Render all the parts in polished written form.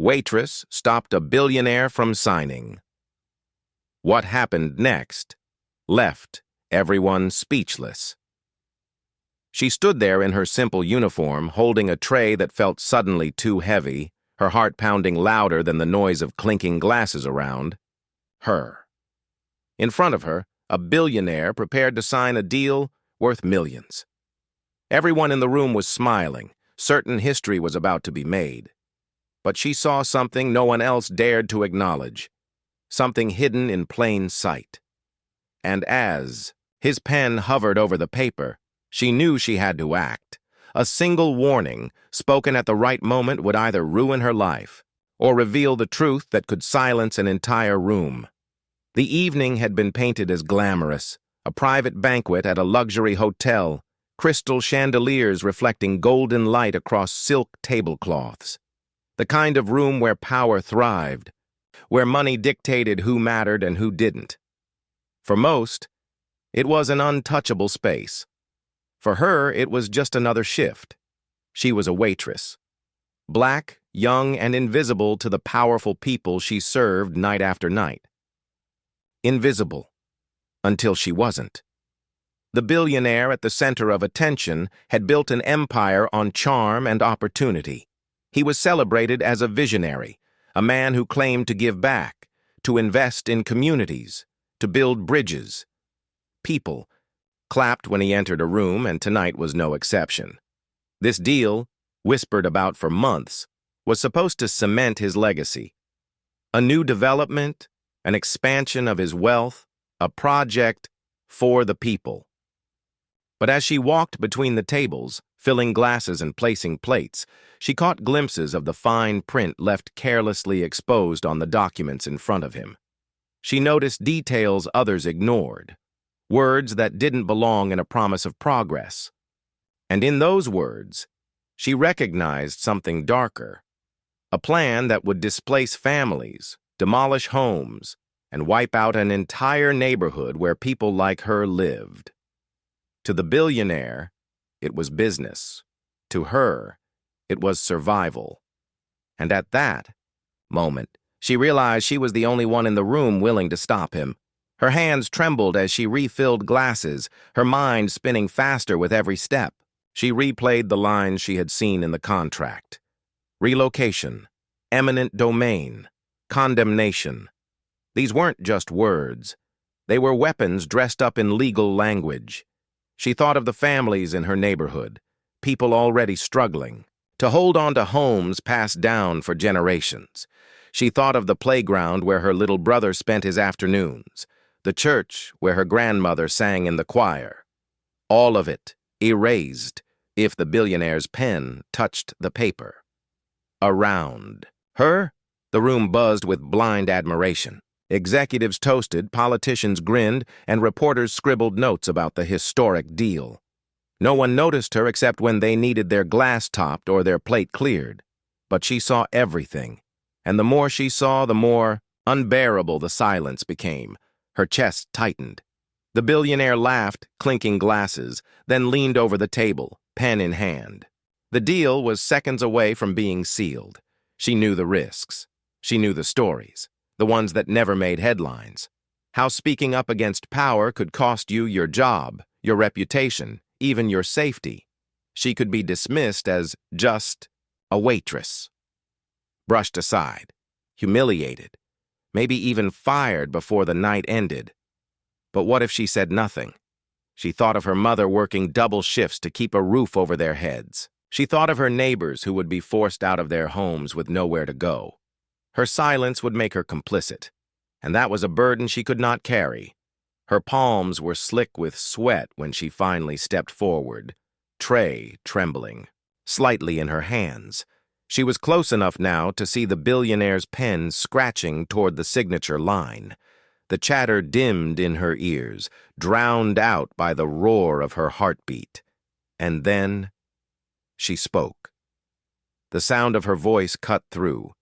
Waitress stopped a billionaire from signing. What happened next left everyone speechless. She stood there in her simple uniform, holding a tray that felt suddenly too heavy, her heart pounding louder than the noise of clinking glasses around. Her. In front of her, a billionaire prepared to sign a deal worth millions. Everyone in the room was smiling, certain history was about to be made. But she saw something no one else dared to acknowledge, something hidden in plain sight. And as his pen hovered over the paper, she knew she had to act. A single warning, spoken at the right moment, would either ruin her life or reveal the truth that could silence an entire room. The evening had been painted as glamorous, a private banquet at a luxury hotel, crystal chandeliers reflecting golden light across silk tablecloths. The kind of room where power thrived, where money dictated who mattered and who didn't. For most, it was an untouchable space. For her, it was just another shift. She was a waitress. Black, young, and invisible to the powerful people she served night after night. Invisible. Until she wasn't. The billionaire at the center of attention had built an empire on charm and opportunity. He was celebrated as a visionary, a man who claimed to give back, to invest in communities, to build bridges. People clapped when he entered a room, and tonight was no exception. This deal, whispered about for months, was supposed to cement his legacy. A new development, an expansion of his wealth, a project for the people. But as she walked between the tables, filling glasses and placing plates, she caught glimpses of the fine print left carelessly exposed on the documents in front of him. She noticed details others ignored, words that didn't belong in a promise of progress. And in those words, she recognized something darker, a plan that would displace families, demolish homes, and wipe out an entire neighborhood where people like her lived. To the billionaire, it was business. To her, it was survival. And at that moment, she realized she was the only one in the room willing to stop him. Her hands trembled as she refilled glasses, her mind spinning faster with every step. She replayed the lines she had seen in the contract. Relocation, eminent domain, condemnation. These weren't just words. They were weapons dressed up in legal language. She thought of the families in her neighborhood, people already struggling, to hold on to homes passed down for generations. She thought of the playground where her little brother spent his afternoons, the church where her grandmother sang in the choir. All of it erased if the billionaire's pen touched the paper. Around her, the room buzzed with blind admiration. Executives toasted, politicians grinned, and reporters scribbled notes about the historic deal. No one noticed her except when they needed their glass topped or their plate cleared. But she saw everything, and the more she saw, the more unbearable the silence became. Her chest tightened. The billionaire laughed, clinking glasses, then leaned over the table, pen in hand. The deal was seconds away from being sealed. She knew the risks. She knew the stories. The ones that never made headlines. How speaking up against power could cost you your job, your reputation, even your safety. She could be dismissed as just a waitress. Brushed aside, humiliated, maybe even fired before the night ended. But what if she said nothing? She thought of her mother working double shifts to keep a roof over their heads. She thought of her neighbors who would be forced out of their homes with nowhere to go. Her silence would make her complicit, and that was a burden she could not carry. Her palms were slick with sweat when she finally stepped forward, tray trembling, slightly in her hands. She was close enough now to see the billionaire's pen scratching toward the signature line. The chatter dimmed in her ears, drowned out by the roar of her heartbeat. And then she spoke. The sound of her voice cut through.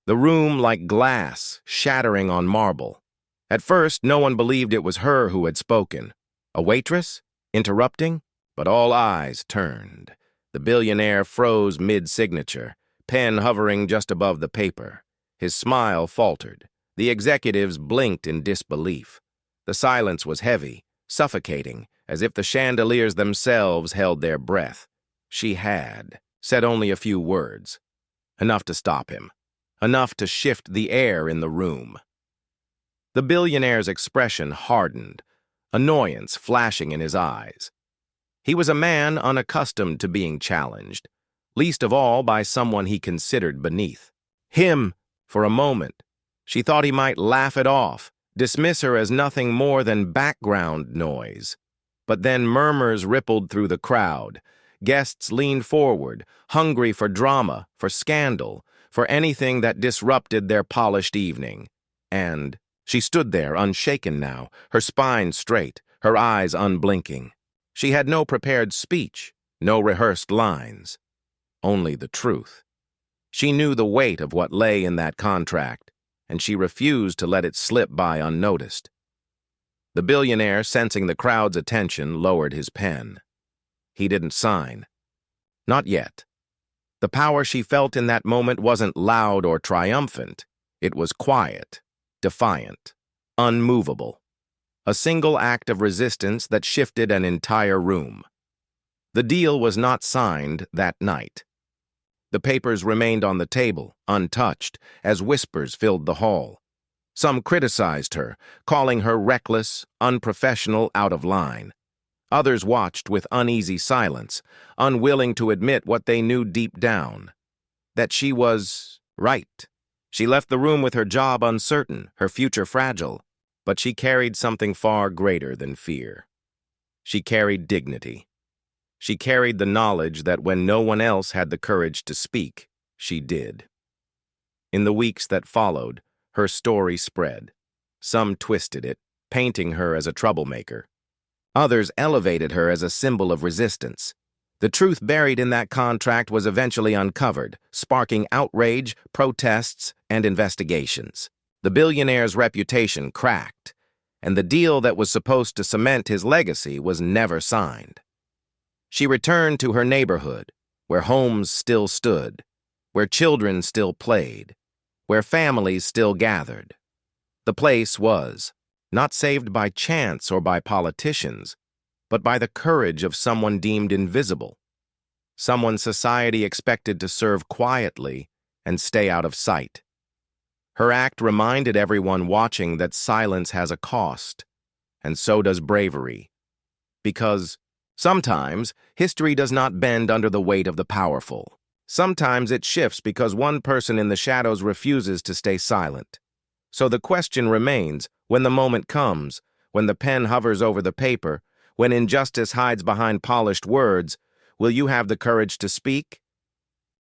The room like glass, shattering on marble. At first, no one believed it was her who had spoken. A waitress? Interrupting? But all eyes turned. The billionaire froze mid-signature, pen hovering just above the paper. His smile faltered. The executives blinked in disbelief. The silence was heavy, suffocating, as if the chandeliers themselves held their breath. She had said only a few words, enough to stop him, enough to shift the air in the room. The billionaire's expression hardened, annoyance flashing in his eyes. He was a man unaccustomed to being challenged, least of all by someone he considered beneath. Him, for a moment, she thought he might laugh it off, dismiss her as nothing more than background noise. But then murmurs rippled through the crowd. Guests leaned forward, hungry for drama, for scandal, for anything that disrupted their polished evening. And she stood there, unshaken now, her spine straight, her eyes unblinking. She had no prepared speech, no rehearsed lines, only the truth. She knew the weight of what lay in that contract, and she refused to let it slip by unnoticed. The billionaire, sensing the crowd's attention, lowered his pen. He didn't sign. Not yet. The power she felt in that moment wasn't loud or triumphant. It was quiet, defiant, unmovable. A single act of resistance that shifted an entire room. The deal was not signed that night. The papers remained on the table, untouched, as whispers filled the hall. Some criticized her, calling her reckless, unprofessional, out of line. Others watched with uneasy silence, unwilling to admit what they knew deep down, that she was right. She left the room with her job uncertain, her future fragile, but she carried something far greater than fear. She carried dignity. She carried the knowledge that when no one else had the courage to speak, she did. In the weeks that followed, her story spread. Some twisted it, painting her as a troublemaker. Others elevated her as a symbol of resistance. The truth buried in that contract was eventually uncovered, sparking outrage, protests, and investigations. The billionaire's reputation cracked, and the deal that was supposed to cement his legacy was never signed. She returned to her neighborhood, where homes still stood, where children still played, where families still gathered. The place was not saved by chance or by politicians, but by the courage of someone deemed invisible, someone society expected to serve quietly and stay out of sight. Her act reminded everyone watching that silence has a cost, and so does bravery. Because sometimes history does not bend under the weight of the powerful. Sometimes it shifts because one person in the shadows refuses to stay silent. So the question remains, when the moment comes, when the pen hovers over the paper, when injustice hides behind polished words, will you have the courage to speak?